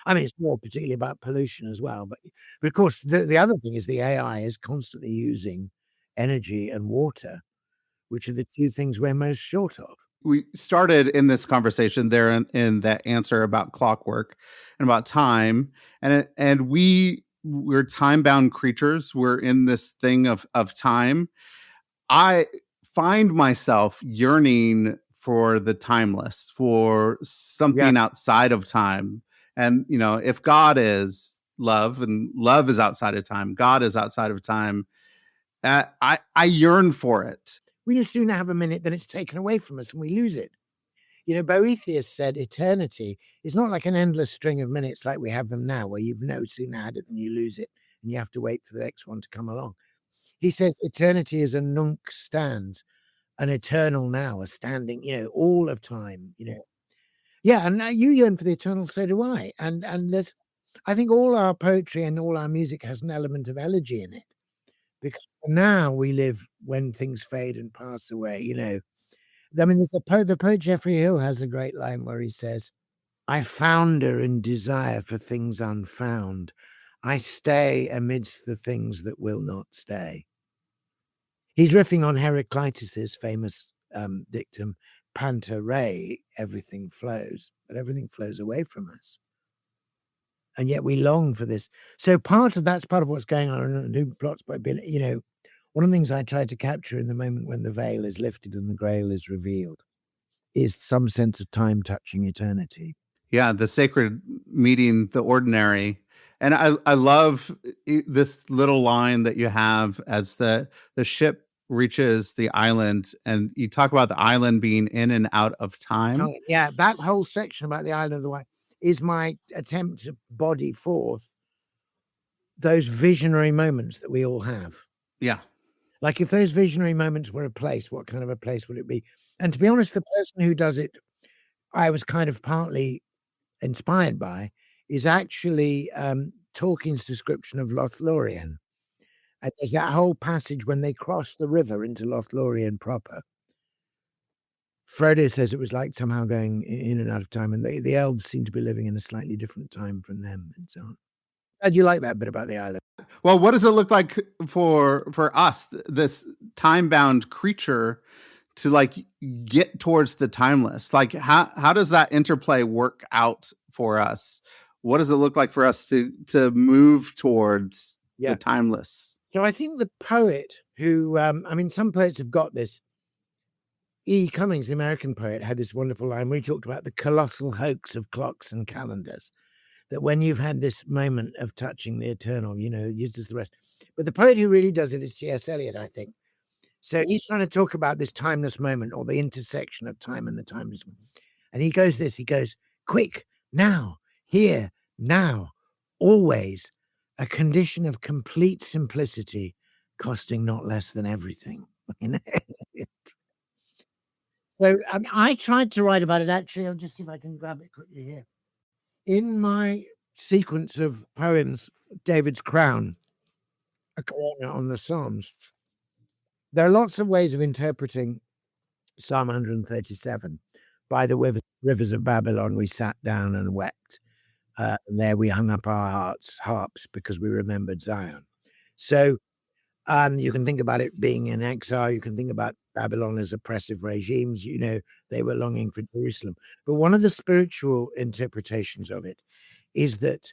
Speaker 2: I mean, it's more particularly about pollution as well, but of course, the other thing is the AI is constantly using energy and water, which are the two things we're most short of.
Speaker 1: We started in this conversation there in that answer about clockwork and about time, and we're time-bound creatures. We're in this thing of time. I find myself yearning for the timeless, for something outside of time. And, if God is love and love is outside of time, God is outside of time, I yearn for it.
Speaker 2: We no sooner have a minute than it's taken away from us and we lose it. Boethius said eternity is not like an endless string of minutes like we have them now, where you've no sooner had it than you lose it and you have to wait for the next one to come along. He says eternity is a nunc stans, an eternal now, a standing, all of time, Yeah, and you yearn for the eternal, so do I. And there's, I think all our poetry and all our music has an element of elegy in it, because now we live when things fade and pass away, I mean, there's the poet Geoffrey Hill has a great line where he says, "I founder in desire for things unfound. I stay amidst the things that will not stay." He's riffing on Heraclitus's famous dictum, "Panta re," everything flows, but everything flows away from us. And yet we long for this. So that's part of what's going on in New Plots by Bill. One of the things I tried to capture in the moment when the veil is lifted and the Grail is revealed is some sense of time touching eternity.
Speaker 1: Yeah, the sacred meeting the ordinary. And I love this little line that you have as the ship reaches the island, and you talk about the island being in and out of time.
Speaker 2: Yeah, that whole section about the island of the white is my attempt to body forth those visionary moments that we all have.
Speaker 1: Yeah.
Speaker 2: Like, if those visionary moments were a place, what kind of a place would it be? And to be honest, the person who does it, I was kind of partly inspired by, is actually Tolkien's description of Lothlorien. And there's that whole passage when they cross the river into Lothlorien proper. Frodo says it was like somehow going in and out of time, and the elves seem to be living in a slightly different time from them, and so on. How'd you like that bit about the island?
Speaker 1: Well, what does it look like for us, this time-bound creature, to get towards the timeless? Like, how does that interplay work out for us? What does it look like for us to move towards the timeless?
Speaker 2: So I think the poet who, some poets have got this. E. Cummings, the American poet, had this wonderful line where he talked about the colossal hoax of clocks and calendars, that when you've had this moment of touching the eternal, uses the rest. But the poet who really does it is T.S. Eliot, I think. So he's trying to talk about this timeless moment, or the intersection of time and the timeless moment. And he goes, quick, now, here, now, always, a condition of complete simplicity, costing not less than everything. So I tried to write about it, actually. I'll just see if I can grab it quickly here. In my sequence of poems, David's Crown, a corona on the Psalms, there are lots of ways of interpreting Psalm 137. By the rivers of Babylon, we sat down and wept. And there we hung up our harps because we remembered Zion. So you can think about it being in exile. You can think about Babylon as oppressive regimes. They were longing for Jerusalem. But one of the spiritual interpretations of it is that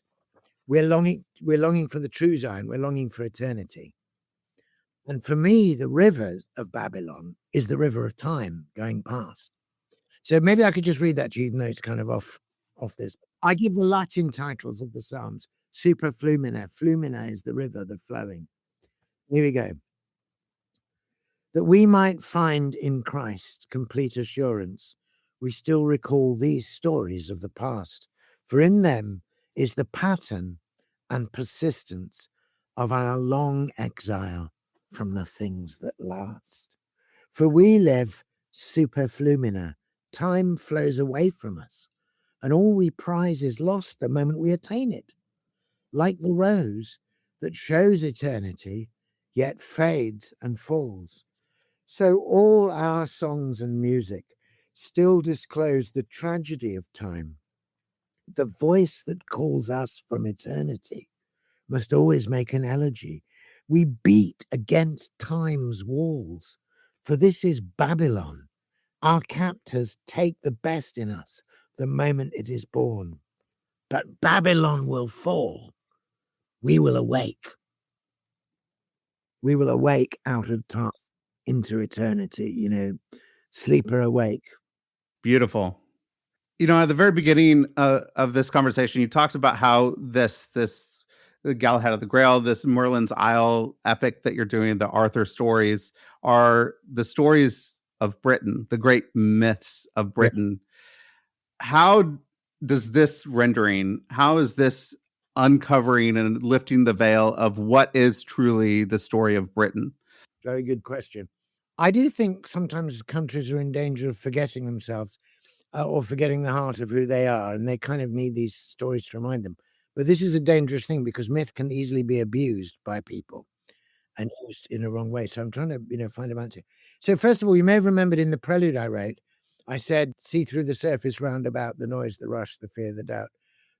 Speaker 2: we're longing for the true Zion. We're longing for eternity. And for me, the river of Babylon is the river of time going past. So maybe I could just read that to you, even though it's kind of off this. I give the Latin titles of the Psalms. Super flumina. Flumina is the river, the flowing. Here we go. that we might find in Christ complete assurance, we still recall these stories of the past, for in them is the pattern and persistence of our long exile from the things that last. For we live superflumina, time flows away from us, and all we prize is lost the moment we attain it, like the rose that shows eternity, yet fades and falls. So all our songs and music still disclose the tragedy of time. The voice that calls us from eternity must always make an elegy. We beat against time's walls, for this is Babylon. Our captors take the best in us the moment it is born. But Babylon will fall. We will awake. We will awake out of time into eternity, sleeper awake.
Speaker 1: Beautiful. At the very beginning of this conversation, you talked about how the Galahad of the Grail, this Merlin's Isle epic that you're doing, the Arthur stories, are the stories of Britain, the great myths of Britain. Yeah. How is this uncovering and lifting the veil of what is truly the story of Britain?
Speaker 2: Very good question. I do think sometimes countries are in danger of forgetting themselves or forgetting the heart of who they are, and they kind of need these stories to remind them. But this is a dangerous thing because myth can easily be abused by people and used in a wrong way. So I'm trying to, find a answer. So first of all, you may have remembered in the prelude I wrote, I said, see through the surface round about, the noise, the rush, the fear, the doubt.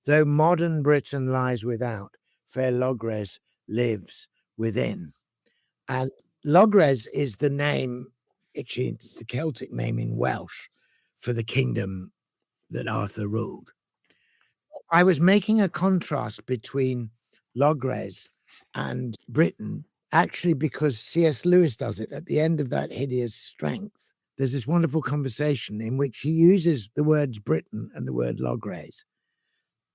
Speaker 2: Though modern Britain lies without, fair Logres lives within. And Logres is the name, it's the Celtic name in Welsh for the kingdom that Arthur ruled. I was making a contrast between Logres and Britain, actually, because C.S. Lewis does it at the end of that hideous strength. There's this wonderful conversation in which he uses the words Britain and the word Logres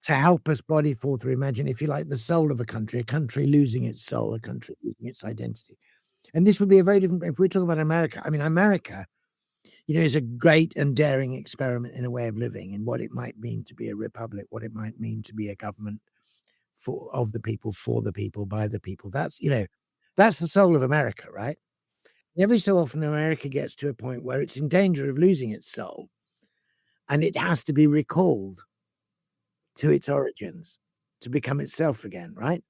Speaker 2: to help us body forth or imagine, if you like, the soul of a country losing its soul, a country losing its identity. And this would be a very different, if we talk about America, America, is a great and daring experiment in a way of living, in what it might mean to be a republic, what it might mean to be a government of the people, for the people, by the people. That's the soul of America, right? Every so often, America gets to a point where it's in danger of losing its soul, and it has to be recalled to its origins to become itself again, right?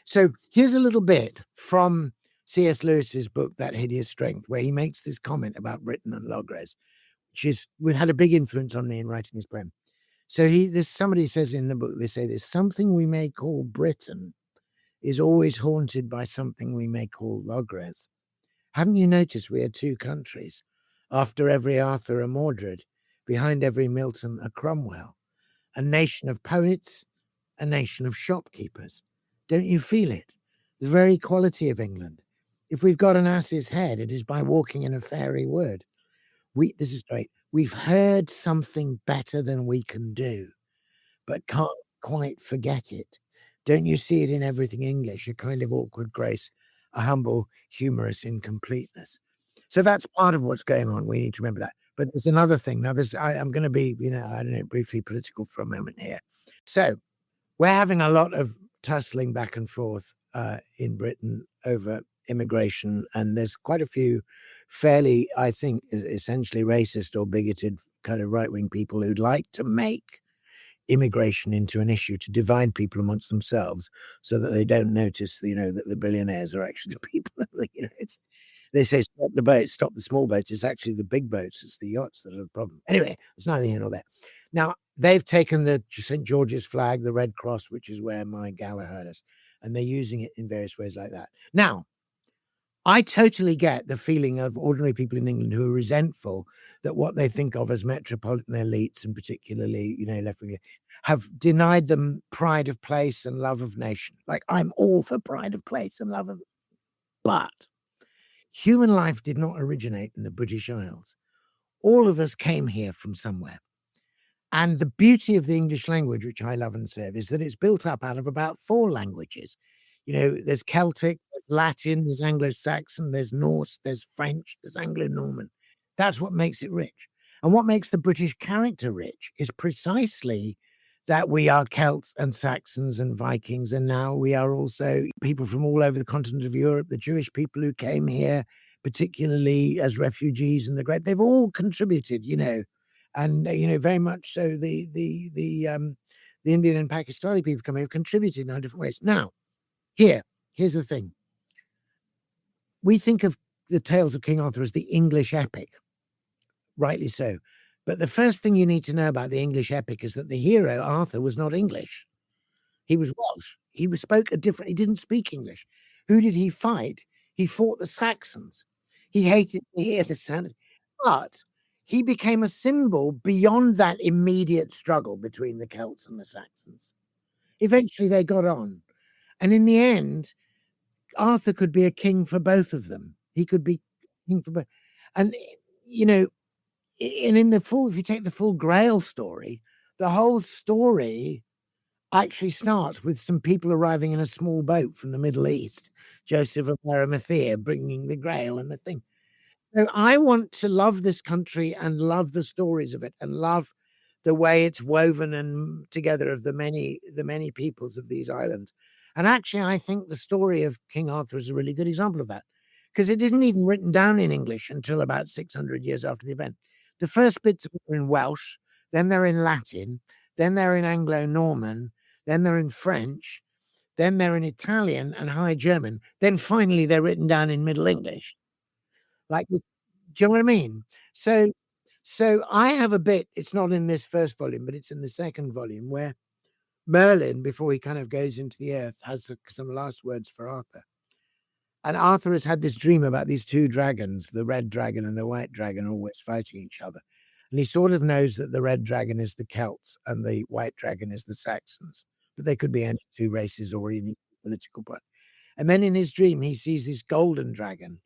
Speaker 2: So here's a little bit from C.S. Lewis's book, That Hideous Strength, where he makes this comment about Britain and Logres, which had a big influence on me in writing this poem. So somebody says in the book, they say there's something we may call Britain is always haunted by something we may call Logres. Haven't you noticed we are two countries? After every Arthur a Mordred, behind every Milton a Cromwell, a nation of poets, a nation of shopkeepers. Don't you feel it? The very quality of England. If we've got an ass's head, it is by walking in a fairy wood. This is great. We've heard something better than we can do, but can't quite forget it. Don't you see it in everything English? A kind of awkward grace, a humble, humorous incompleteness. So that's part of what's going on. We need to remember that. But there's another thing. Now, I'm going to be, briefly political for a moment here. So we're having a lot of tussling back and forth in Britain over immigration, and there's quite a few fairly, I think, essentially racist or bigoted kind of right-wing people who'd like to make immigration into an issue to divide people amongst themselves so that they don't notice, that the billionaires are actually the people. They say stop the boats, stop the small boats. It's actually the big boats, it's the yachts that are the problem. Anyway, it's neither here nor there. Now, they've taken the St. George's flag, the Red Cross, which is where my Galahad is, and they're using it in various ways like that. Now, I totally get the feeling of ordinary people in England who are resentful that what they think of as metropolitan elites, and particularly, left-wing, have denied them pride of place and love of nation. Like, I'm all for pride of place and love of... But human life did not originate in the British Isles. All of us came here from somewhere. And the beauty of the English language, which I love and serve, is that it's built up out of about 4 languages. There's Celtic, Latin, there's Anglo-Saxon, there's Norse, there's French, there's Anglo-Norman. That's what makes it rich. And what makes the British character rich is precisely that we are Celts and Saxons and Vikings, and now we are also people from all over the continent of Europe, the Jewish people who came here, particularly as refugees in the Great. They've all contributed, and very much so. The Indian and Pakistani people come here have contributed in different ways. Now, here's the thing. We think of the Tales of King Arthur as the English epic, rightly so. But the first thing you need to know about the English epic is that the hero, Arthur, was not English. He was Welsh. He didn't speak English. Who did he fight? He fought the Saxons. He hated to hear the sound, but he became a symbol beyond that immediate struggle between the Celts and the Saxons. Eventually they got on. And in the end, Arthur could be a king for both of them. He could be king for both. And, and if you take the full Grail story, the whole story actually starts with some people arriving in a small boat from the Middle East, Joseph of Arimathea bringing the Grail and the thing. So I want to love this country and love the stories of it and love the way it's woven and together of the many peoples of these islands. And actually, I think the story of King Arthur is a really good example of that, because it isn't even written down in English until about 600 years after the event. The first bits are in Welsh, then they're in Latin, then they're in Anglo-Norman, then they're in French, then they're in Italian and High German, then finally they're written down in Middle English. Do you know what I mean? So I have a bit, it's not in this first volume, but it's in the second volume, where Merlin, before he kind of goes into the earth, has some last words for Arthur. And Arthur has had this dream about these two dragons, the red dragon and the white dragon, always fighting each other. And he sort of knows that the red dragon is the Celts and the white dragon is the Saxons, but they could be any two races or any political party. And then in his dream, he sees this golden dragon.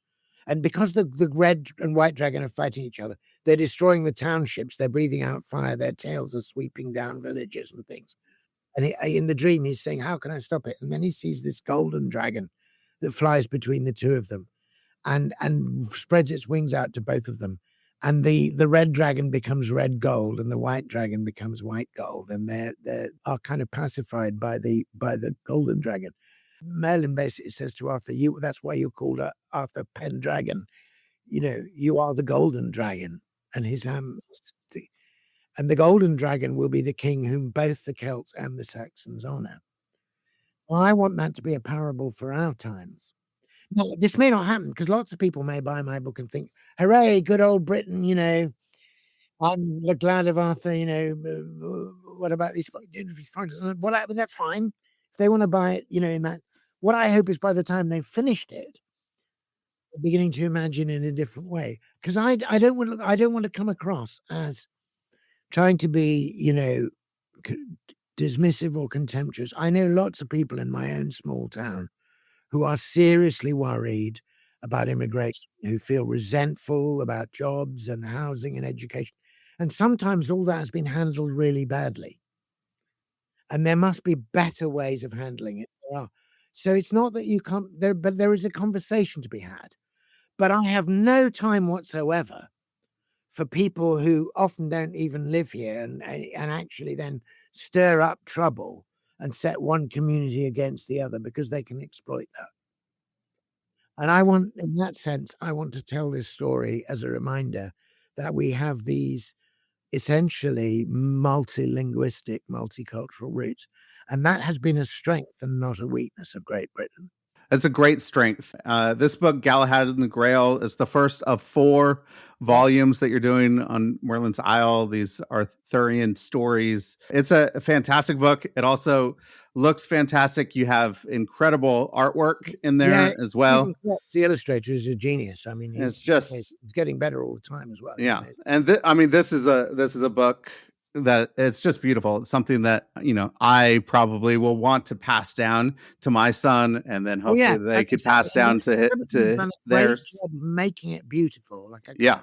Speaker 2: And because the red and white dragon are fighting each other, they're destroying the townships, they're breathing out fire, their tails are sweeping down villages and things. And in the dream, he's saying, how can I stop it? And then he sees this golden dragon that flies between the two of them and spreads its wings out to both of them. And the red dragon becomes red gold and the white dragon becomes white gold. And they are kind of pacified by the golden dragon. Merlin basically says to Arthur, that's why you're called Arthur Pendragon. You are the golden dragon. And and the golden dragon will be the king whom both the Celts and the Saxons honor. Well, I want that to be a parable for our times. Now, this may not happen because lots of people may buy my book and think, hooray, good old Britain, I'm glad of Arthur, what about these fighters? That's fine. If they want to buy it, in that. What I hope is by the time they've finished it, they're beginning to imagine in a different way. Because I don't want to come across as trying to be, dismissive or contemptuous. I know lots of people in my own small town who are seriously worried about immigration, who feel resentful about jobs and housing and education. And sometimes all that has been handled really badly. And there must be better ways of handling it. There are. So it's not that you can't there, but there is a conversation to be had. But I have no time whatsoever for people who often don't even live here and actually then stir up trouble and set one community against the other because they can exploit that. And in that sense, I want to tell this story as a reminder that we have these essentially multilinguistic, multicultural roots. And that has been a strength and not a weakness of Great Britain.
Speaker 1: It's a great strength. This book, Galahad and the Grail, is the first of 4 volumes that you're doing on Merlin's Isle, these Arthurian stories. It's a fantastic book. It also looks fantastic. You have incredible artwork in there as well.
Speaker 2: The illustrator is a genius. I mean,
Speaker 1: he's
Speaker 2: getting better all the time as well.
Speaker 1: Yeah. And this is a book that it's just beautiful. It's something that, I probably will want to pass down to my son, and then hopefully they could pass down to theirs.
Speaker 2: Making it beautiful.
Speaker 1: Yeah.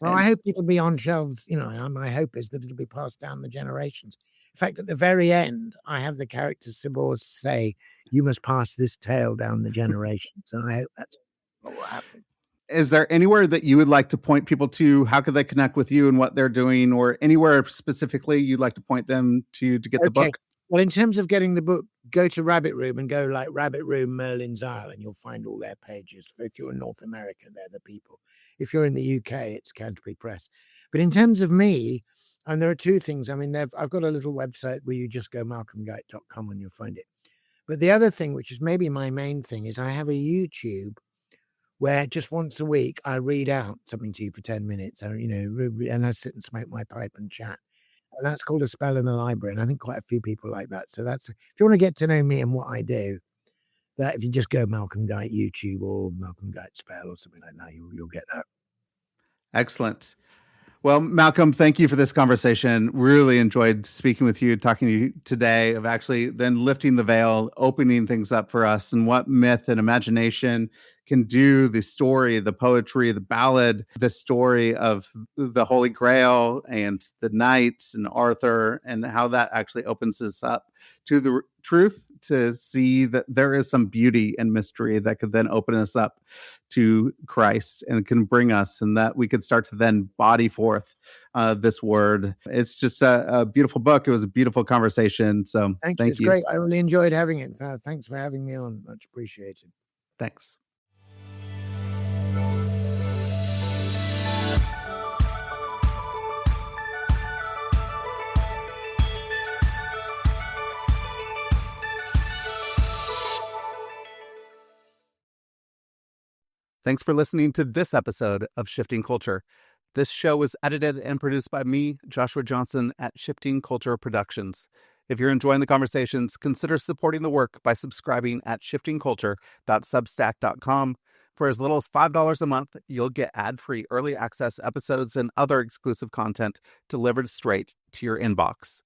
Speaker 2: So I hope it'll be on shelves, and my hope is that it'll be passed down the generations. In fact, at the very end, I have the character Sibors say, "You must pass this tale down the generations." And I hope that's what will happen.
Speaker 1: Is there anywhere that you would like to point people to? How could they connect with you and what they're doing, or anywhere specifically you'd like to point them to get the book?
Speaker 2: Well, in terms of getting the book, go to Rabbit Room and go like Rabbit Room Merlin's Isle, and you'll find all their pages. If you're in North America, they're the people. If you're in the UK, it's Canterbury Press. But in terms of me, and there are two things. I mean, I've got a little website where you just go malcolmguite.com and you'll find it. But the other thing, which is maybe my main thing, is I have a YouTube where just once a week I read out something to you for 10 minutes, and I sit and smoke my pipe and chat. And that's called A Spell in the Library. And I think quite a few people like that. So if you want to get to know me and what I do, that if you just go Malcolm Guite YouTube or Malcolm Guite Spell or something like that, you'll get that.
Speaker 1: Excellent. Well, Malcolm, thank you for this conversation. Really enjoyed speaking with you, talking to you today, of actually then lifting the veil, opening things up for us, and what myth and imagination can do, the story, the poetry, the ballad, the story of the Holy Grail and the knights and Arthur, and how that actually opens us up to the truth, to see that there is some beauty and mystery that could then open us up to Christ and can bring us, and that we could start to then body forth this word. It's just a beautiful book. It was a beautiful conversation. So
Speaker 2: thank you. It's great. I really enjoyed having it. Thanks for having me on. Much appreciated.
Speaker 1: Thanks. Thanks for listening to this episode of Shifting Culture. This show was edited and produced by me, Joshua Johnson, at Shifting Culture Productions. If you're enjoying the conversations, consider supporting the work by subscribing at shiftingculture.substack.com. For as little as $5 a month, you'll get ad-free early access episodes and other exclusive content delivered straight to your inbox.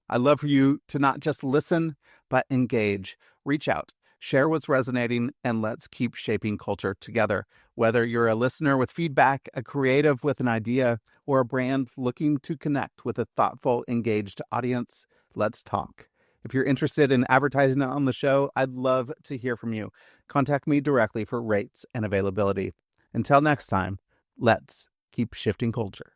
Speaker 1: I'd love for you to not just listen, but engage. Reach out. Share what's resonating, and let's keep shaping culture together. Whether you're a listener with feedback, a creative with an idea, or a brand looking to connect with a thoughtful, engaged audience, let's talk. If you're interested in advertising on the show, I'd love to hear from you. Contact me directly for rates and availability. Until next time, let's keep shifting culture.